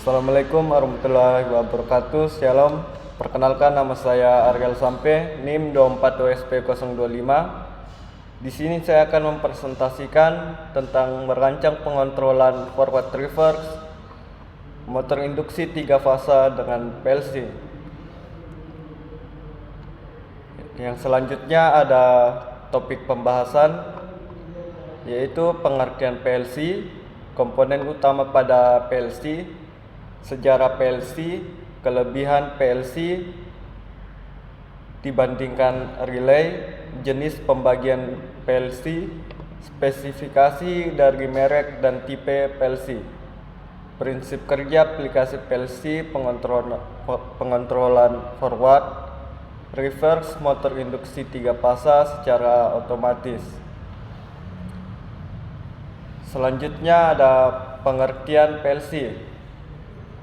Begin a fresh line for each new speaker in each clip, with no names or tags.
Assalamualaikum warahmatullahi wabarakatuh. Shalom. Perkenalkan, nama saya Ariel Sampe, NIM 24WSP025. Di sini saya akan mempresentasikan tentang merancang pengontrolan forward reverse motor induksi 3 fasa dengan PLC. Yang selanjutnya ada topik pembahasan, yaitu pengertian PLC, komponen utama pada PLC, sejarah PLC, kelebihan PLC dibandingkan relay, jenis pembagian PLC, spesifikasi dari merek dan tipe PLC, prinsip kerja aplikasi PLC, pengontrolan forward, reverse motor induksi 3 fasa secara otomatis. Selanjutnya ada pengertian PLC.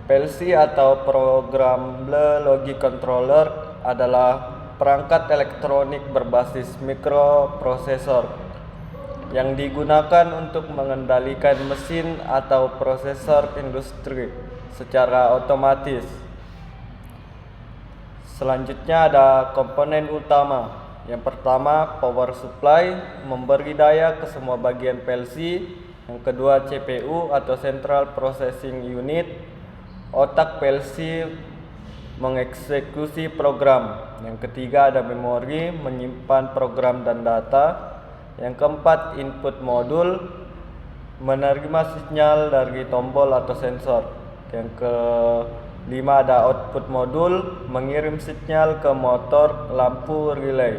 PLC atau Programmable Logic Controller adalah perangkat elektronik berbasis mikroprosesor yang digunakan untuk mengendalikan mesin atau prosesor industri secara otomatis. Selanjutnya ada komponen utama. Yang pertama, power supply, memberi daya ke semua bagian PLC. Yang kedua, CPU atau Central Processing Unit, otak PLC mengeksekusi program. Yang ketiga ada memori, menyimpan program dan data. Yang keempat, input modul, menerima sinyal dari tombol atau sensor. Yang kelima ada output modul, mengirim sinyal ke motor lampu relay.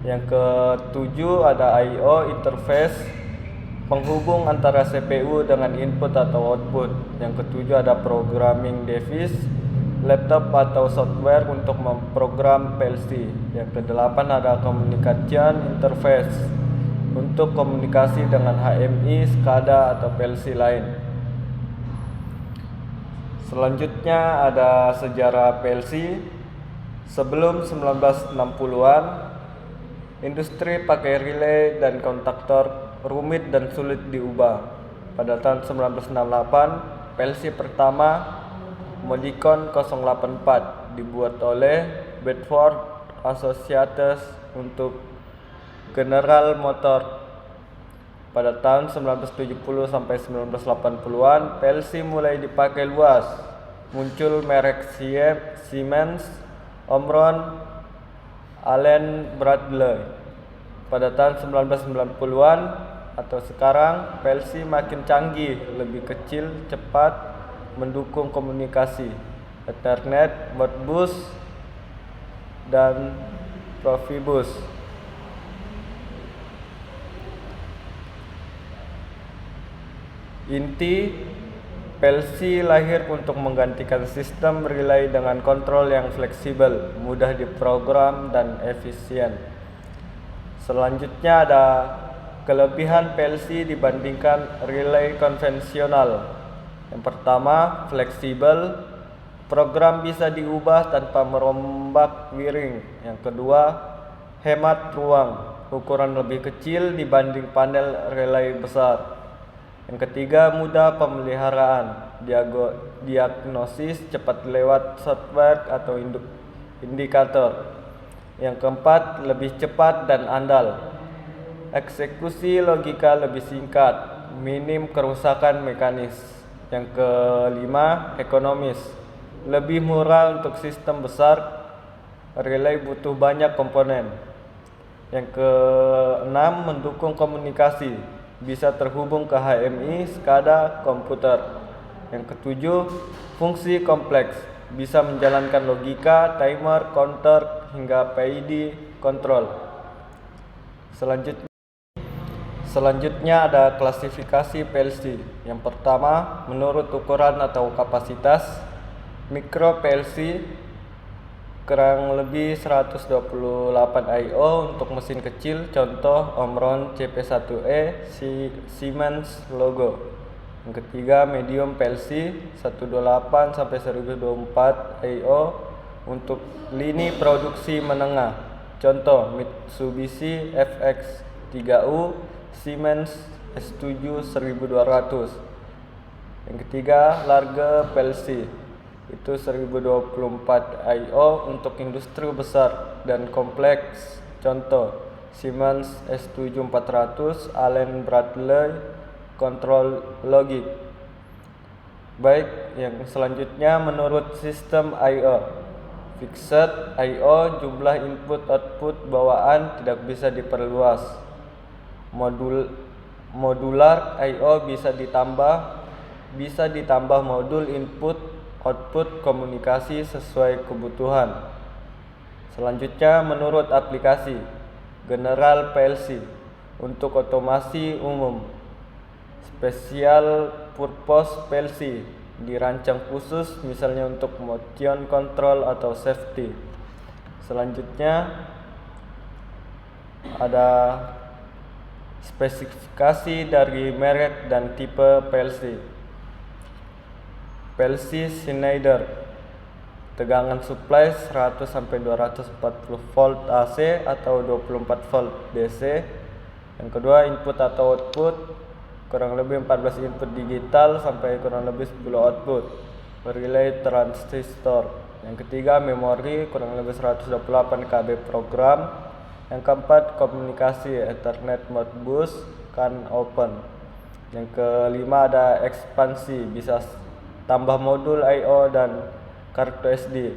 Yang ketujuh ada I/O interface, penghubung antara CPU dengan input atau output. Yang ketujuh ada programming device, laptop atau software untuk memprogram PLC. Yang kedelapan ada communication interface, untuk komunikasi dengan HMI, SCADA atau PLC lain. Selanjutnya ada sejarah PLC. Sebelum 1960-an, industri pakai relay dan kontaktor, rumit dan sulit diubah. Pada tahun 1968, PLC pertama Modicon 084 dibuat oleh Bedford Associates untuk General Motors. Pada tahun 1970 sampai 1980-an, PLC mulai dipakai luas. Muncul merek Siemens, Omron, Allen Bradley. Pada tahun 1990-an atau sekarang, PLC makin canggih, lebih kecil, cepat, mendukung komunikasi Ethernet, Modbus, dan Profibus. Inti, PLC lahir untuk menggantikan sistem relay dengan kontrol yang fleksibel, mudah diprogram, dan efisien. Selanjutnya ada kelebihan PLC dibandingkan relay konvensional. Yang pertama, fleksibel, program bisa diubah tanpa merombak wiring. Yang kedua, hemat ruang, ukuran lebih kecil dibanding panel relay besar. Yang ketiga, mudah pemeliharaan, diagnosis cepat lewat software atau indikator. Yang keempat, lebih cepat dan andal, eksekusi logika lebih singkat, minim kerusakan mekanis. Yang kelima, ekonomis, lebih murah untuk sistem besar, relay butuh banyak komponen. Yang keenam, mendukung komunikasi, bisa terhubung ke HMI, SCADA, komputer. Yang ketujuh, fungsi kompleks, bisa menjalankan logika, timer, counter, hingga PID control. Selanjutnya ada klasifikasi PLC. Yang pertama, menurut ukuran atau kapasitas. Mikro PLC kurang lebih 128 I/O untuk mesin kecil, contoh Omron CP1E, Siemens logo. Yang ketiga, medium PLC 128 sampai 1024 I/O untuk lini produksi menengah, contoh Mitsubishi FX3U, Siemens S7 1200. Yang ketiga, large PLC itu 1024 I/O untuk industri besar dan kompleks. Contoh, Siemens S7400, Allen Bradley Control Logic. Baik, yang selanjutnya menurut sistem I/O. Fixed I/O, jumlah input output bawaan tidak bisa diperluas. Modular I/O bisa ditambah modul input output komunikasi sesuai kebutuhan. Selanjutnya menurut aplikasi. General PLC untuk otomasi umum. Special purpose PLC dirancang khusus misalnya untuk motion control atau safety. Selanjutnya ada spesifikasi dari merek dan tipe PLC. PLC Schneider, tegangan supply 100 sampai 240 volt AC atau 24 volt DC. Yang kedua, input atau output kurang lebih 14 input digital sampai kurang lebih 10 output. Relay transistor. Yang ketiga, memori kurang lebih 128 KB program. Yang keempat, komunikasi Ethernet Modbus CAN open. Yang kelima ada ekspansi, bisa tambah modul I/O dan kartu SD.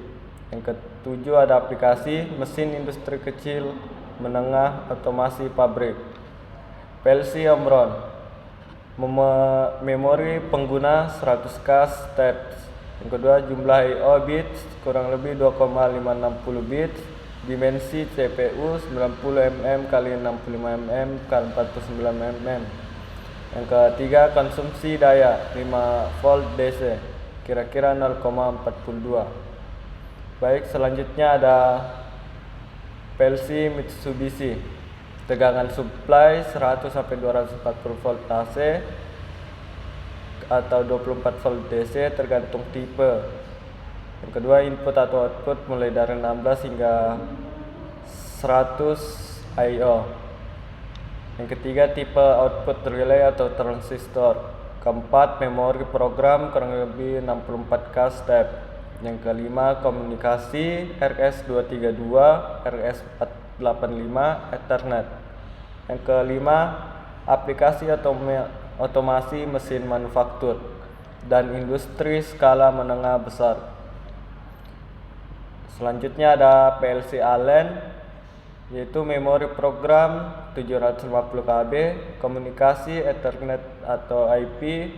Yang ketujuh ada aplikasi mesin industri kecil, menengah, otomasi pabrik. PLC Omron, memori pengguna 100K steps. Yang kedua, jumlah I/O bits kurang lebih 2,560 bits. Dimensi CPU 90 mm x 65 mm x 49 mm. Yang ketiga, konsumsi daya 5 volt DC, kira-kira 0,42. Baik, selanjutnya ada PLC Mitsubishi, tegangan supply 100 sampai 240 volt AC atau 24 volt DC tergantung tipe. Yang kedua, input atau output mulai dari 16 hingga 100 I/O. Yang ketiga, tipe output relay atau transistor. Keempat, memori program kurang lebih 64K step. Yang kelima, komunikasi RS232, RS485, Ethernet. Yang kelima, aplikasi otomasi mesin manufaktur dan industri skala menengah besar. Selanjutnya ada PLC Allen, yaitu memori program 750 KB, komunikasi Ethernet atau IP,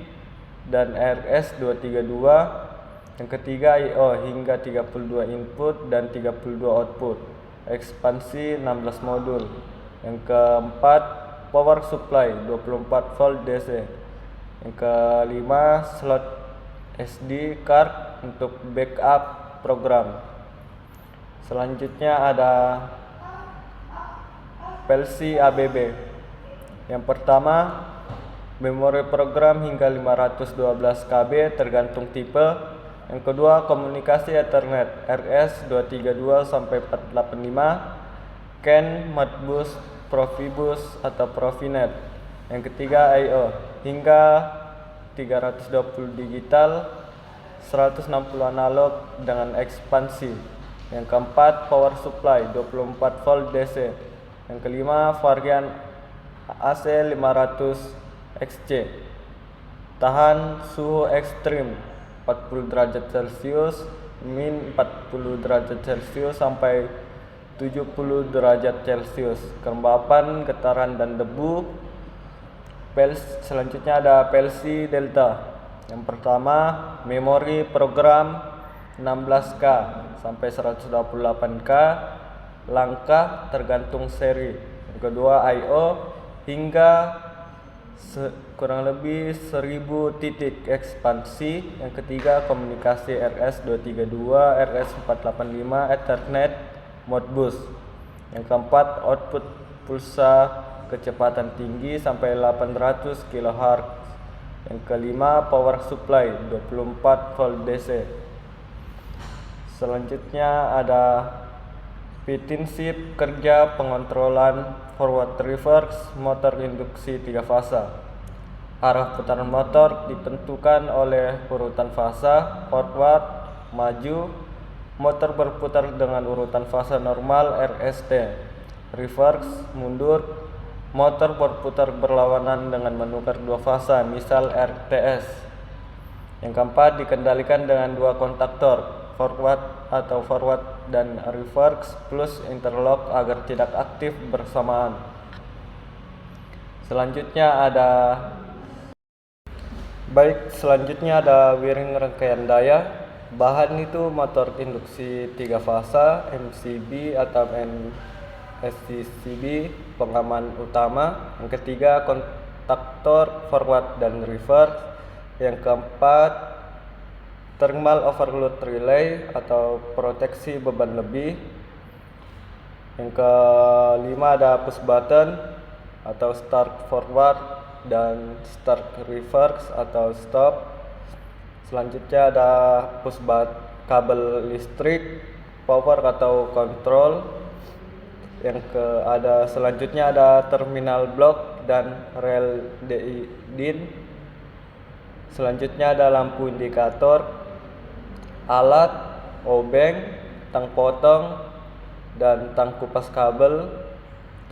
dan RS232. Yang ketiga, I/O hingga 32 input dan 32 output, ekspansi 16 modul. Yang keempat, power supply 24 volt DC. Yang kelima, slot SD card untuk backup program. Selanjutnya ada PLC ABB. Yang pertama, memori program hingga 512 KB tergantung tipe. Yang kedua, komunikasi Ethernet RS232 sampai 485, CAN, Modbus, Profibus atau Profinet. Yang ketiga, I/O hingga 320 digital, 160 analog dengan ekspansi. Yang keempat, power supply 24 volt DC. Yang kelima, varian AC 500 XC, tahan suhu ekstrim 40 derajat Celcius, min 40 derajat Celcius sampai 70 derajat Celcius, kelembapan, getaran dan debu. Selanjutnya ada PLC Delta. Yang pertama, memori program 16K sampai 128K, langkah tergantung seri. Yang kedua, I/O hingga kurang lebih 1000 titik, ekspansi. Yang ketiga, komunikasi RS232, RS485, Ethernet, Modbus. Yang keempat, output pulsa kecepatan tinggi sampai 800 kHz. Yang kelima, power supply 24 volt DC. Selanjutnya ada prinsip kerja pengontrolan forward reverse motor induksi 3 fasa. Arah putaran motor ditentukan oleh urutan fase forward, maju, motor berputar dengan urutan fase normal RST, reverse, mundur, motor berputar berlawanan dengan menukar dua fase, misal RTS. Yang keempat, dikendalikan dengan dua kontaktor, forward atau forward dan reverse plus interlock agar tidak aktif bersamaan. Selanjutnya ada wiring rangkaian daya. Bahan itu motor induksi 3 fasa MCB atau NSCCB pengaman utama. Yang ketiga, kontaktor forward dan reverse. Yang keempat, thermal overload relay atau proteksi beban lebih. Yang kelima ada push button atau start forward dan start reverse atau stop. Selanjutnya ada kabel listrik, power atau control. Selanjutnya ada terminal block dan rel DIN. Selanjutnya ada lampu indikator, alat, obeng, tang potong dan tang kupas kabel,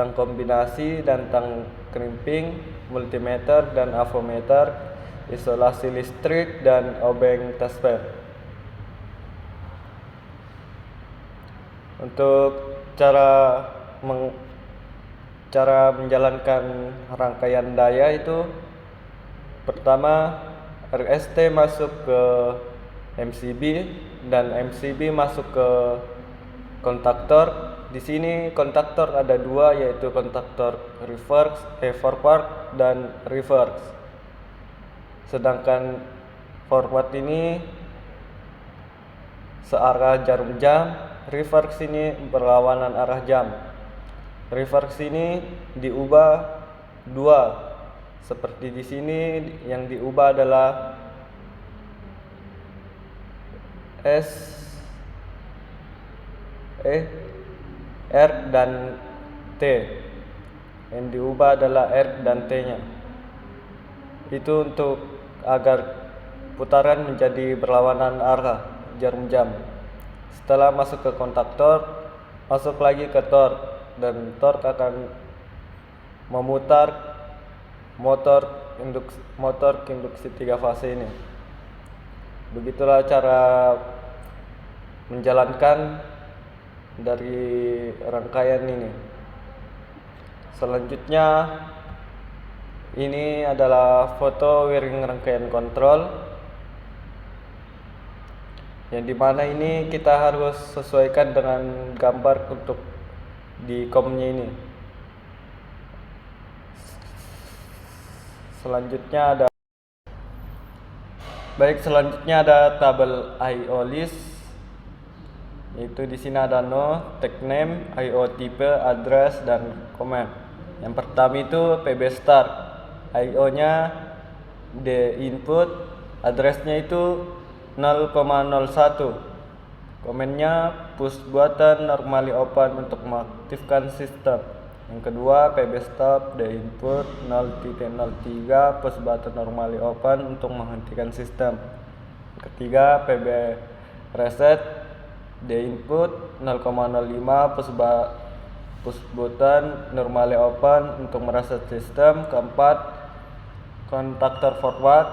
tang kombinasi dan tang crimping, multimeter dan avometer, isolasi listrik dan obeng tester. Untuk cara menjalankan rangkaian daya itu, pertama RST masuk ke MCB dan MCB masuk ke kontaktor. Di sini kontaktor ada dua, yaitu kontaktor forward dan reverse. Sedangkan forward ini searah jarum jam, reverse ini berlawanan arah jam. Reverse ini diubah dua, seperti di sini yang diubah adalah R dan T. Yang diubah adalah R dan T-nya. Itu untuk agar putaran menjadi berlawanan arah jarum jam. Setelah masuk ke kontaktor, masuk lagi ke torque, dan torque akan memutar motor induksi 3 fase ini. Begitulah cara menjalankan dari rangkaian ini. Selanjutnya, ini adalah foto wiring rangkaian kontrol, yang dimana ini kita harus sesuaikan dengan gambar untuk di COM-nya ini. Selanjutnya ada tabel I/O list. Itu di sini ada tag name, I/O type, address dan comment. Yang pertama itu PB start. I/O-nya D input, addressnya itu 0,01. Komennya push button normally open untuk mengaktifkan sistem. Yang kedua PB stop, D input 0.03, push button normally open untuk menghentikan sistem. Yang ketiga PB reset, D input 0,05, push button normally open untuk mereset sistem. Keempat, kontaktor forward,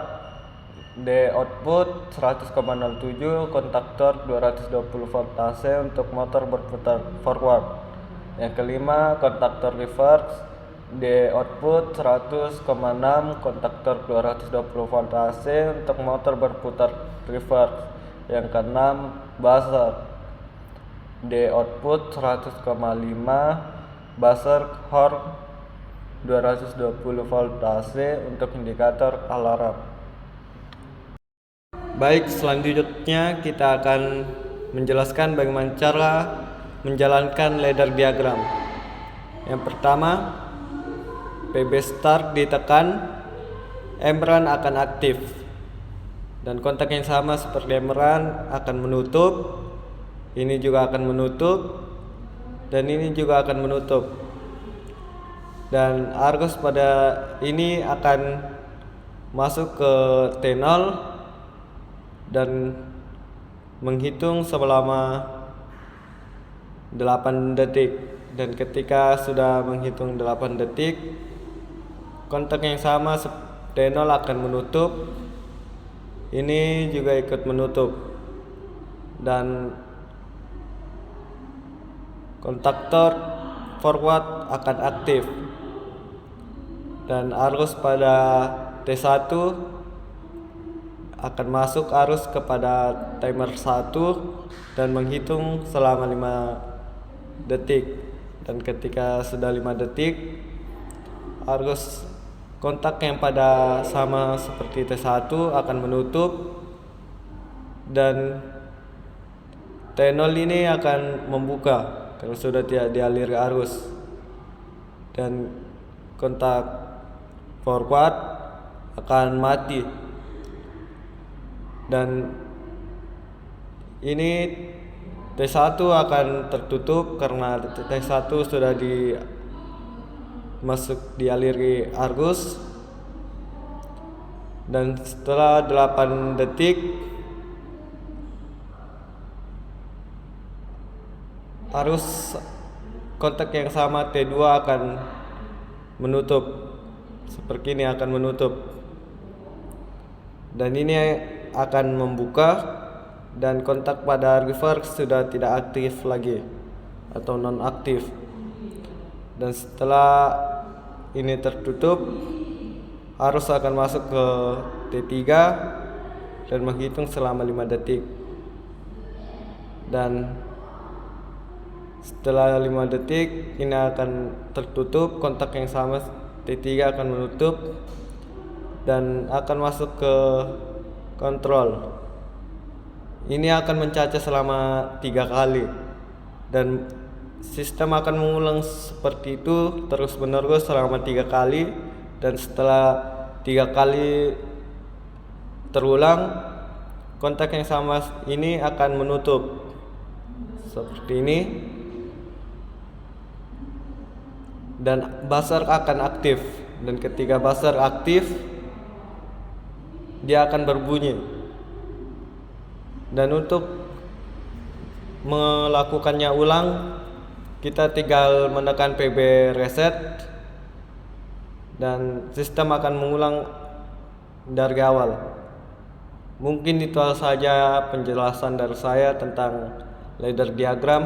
D output 100,07, kontaktor 220 volt AC untuk motor berputar forward. Yang kelima, kontaktor reverse, D output 100,6, kontaktor 220 volt AC untuk motor berputar reverse. Yang keenam, buzzer, D output 100,5, buzzer horn 220 volt AC untuk indikator alarm. Baik, selanjutnya kita akan menjelaskan bagaimana cara menjalankan ladder diagram. Yang pertama, PB start ditekan, emeran akan aktif, dan kontak yang sama seperti emeran akan menutup. Ini juga akan menutup, dan ini juga akan menutup. Dan arus pada ini akan masuk ke T0 dan menghitung selama 8 detik. Dan ketika sudah menghitung 8 detik, kontak yang sama T0 akan menutup. Ini juga ikut menutup dan kontaktor forward akan aktif dan arus pada T1 akan masuk arus kepada timer 1 dan menghitung selama 5 detik. Dan ketika sudah 5 detik, arus kontak yang pada sama seperti T1 akan menutup dan T0 ini akan membuka kalau sudah tidak dialiri arus, dan kontak forward akan mati. Dan ini T1 akan tertutup karena T1 sudah dialiri arus. Dan setelah 8 detik, arus kontak yang sama T2 akan menutup. Seperti ini akan menutup. Dan ini akan membuka dan kontak pada reverse sudah tidak aktif lagi atau non aktif. Dan setelah ini tertutup, arus akan masuk ke T3 dan menghitung selama 5 detik. Dan setelah 5 detik ini akan tertutup, kontak yang sama T3 akan menutup dan akan masuk ke kontrol. Ini akan mencacah selama 3 kali dan sistem akan mengulang seperti itu terus menerus selama 3 kali. Dan setelah 3 kali terulang, kontak yang sama ini akan menutup seperti ini dan buzzer akan aktif. Dan ketika buzzer aktif, dia akan berbunyi. Dan untuk melakukannya ulang, kita tinggal menekan PB reset dan sistem akan mengulang dari awal. Mungkin itu saja penjelasan dari saya tentang ladder diagram.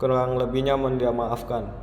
Kurang lebihnya mohon dimaafkan.